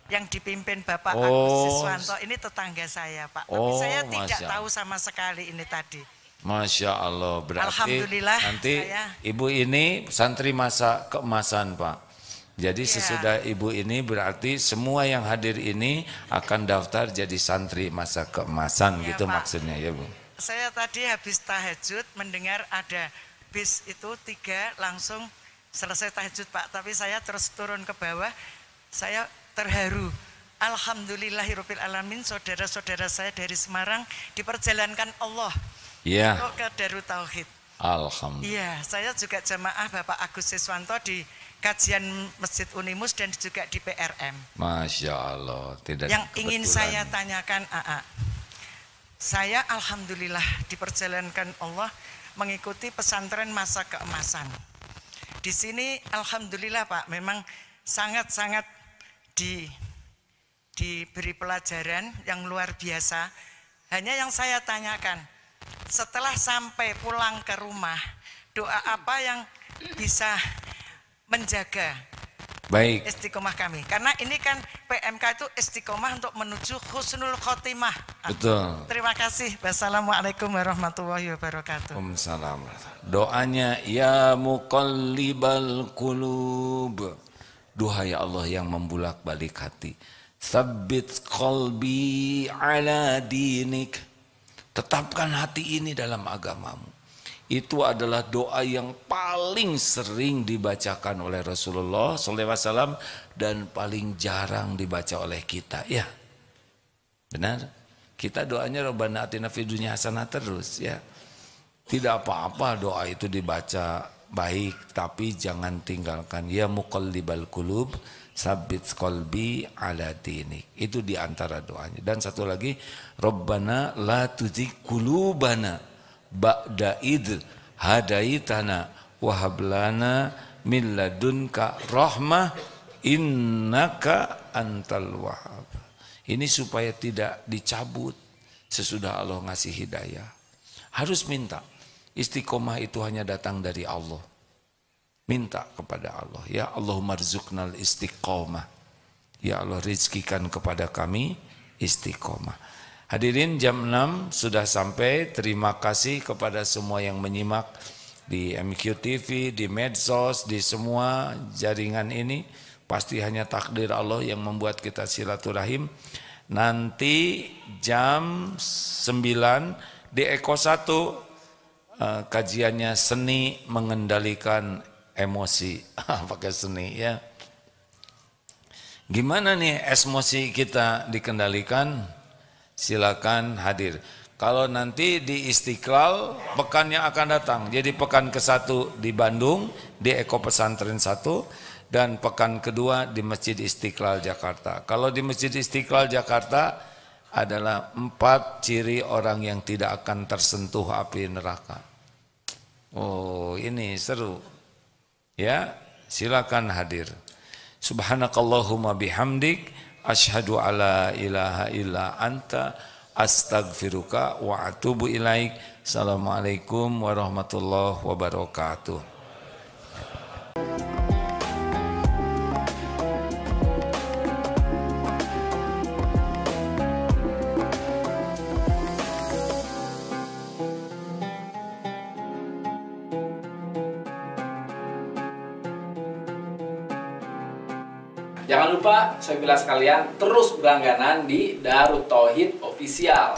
Speaker 4: yang dipimpin Bapak Agus Siswanto ini tetangga saya Pak. Tapi saya tidak tahu sama sekali ini tadi.
Speaker 1: Masya Allah, berarti
Speaker 4: Alhamdulillah,
Speaker 1: nanti ibu ini santri masa keemasan Pak. Jadi sesudah ibu ini berarti semua yang hadir ini akan daftar jadi santri masa keemasan ya, gitu Pak. Maksudnya ya Bu.
Speaker 4: Saya tadi habis tahajud mendengar ada bis itu 3 langsung selesai tahajud Pak. Tapi saya terus turun ke bawah, saya terharu. Alhamdulillahirabbil alamin, saudara-saudara saya dari Semarang diperjalankan Allah ke Darut Tauhid.
Speaker 1: Alhamdulillah.
Speaker 4: Iya, saya juga jamaah Bapak Agus Siswanto di kajian Masjid Unimus dan juga di PRM.
Speaker 1: Masya Allah. Tidak
Speaker 4: yang ingin saya tanyakan saya alhamdulillah diperjalankan Allah mengikuti pesantren masa keemasan. Di sini alhamdulillah Pak, memang sangat-sangat diberi pelajaran yang luar biasa. Hanya yang saya tanyakan, setelah sampai pulang ke rumah, doa apa yang bisa menjaga istiqomah kami? Karena ini kan PMK itu istiqomah untuk menuju husnul khotimah.
Speaker 1: Betul.
Speaker 4: Terima kasih. Wassalamualaikum warahmatullahi wabarakatuh.
Speaker 1: Waalaikumsalam. Doanya ya muqallibal qulub. Duhai Allah yang membulak-balik hati. Tsabbit qalbi ala dinik. Tetapkan hati ini dalam agamamu. Itu adalah doa yang paling sering dibacakan oleh Rasulullah SAW dan paling jarang dibaca oleh kita. Ya, benar. Kita doanya Rabbana atina fid dunya hasanah terus ya. Tidak apa-apa doa itu dibaca baik, tapi jangan tinggalkan ya muqallibal qulub sabbit qalbi ala dinik. Itu diantara doanya. Dan satu lagi, Rabbana la tuzigh qulubana ba'da id hadaitana wa hab lana min ladunka rahmah innaka antal wahhab. Ini supaya tidak dicabut sesudah Allah ngasih hidayah. Harus minta. Istiqomah itu hanya datang dari Allah. Minta kepada Allah, ya Allahumma rzuqnal istiqomah. Ya Allah, rizkikan kepada kami istiqomah. Hadirin, jam 6 sudah sampai. Terima kasih kepada semua yang menyimak di MQTV, di medsos, di semua jaringan ini. pasti hanya takdir Allah yang membuat kita silaturahim. Nanti jam 9 di Eko 1 kajiannya seni mengendalikan emosi. Pakai seni ya. Gimana nih emosi kita dikendalikan? Silakan hadir. Kalau nanti di Istiqlal pekan yang akan datang, jadi pekan ke-1 di Bandung di Eko Pesantren 1 dan pekan kedua di Masjid Istiqlal Jakarta. Kalau di Masjid Istiqlal Jakarta adalah 4 ciri orang yang tidak akan tersentuh api neraka. Oh, ini seru. Ya, silakan hadir. Subhanakallahumma bihamdik asyhadu alla ilaha illa anta astaghfiruka wa atubu ilaik. Assalamualaikum warahmatullahi wabarakatuh.
Speaker 5: Jangan lupa, saya bilang sekalian, terus berlangganan di Darut Tauhid Official.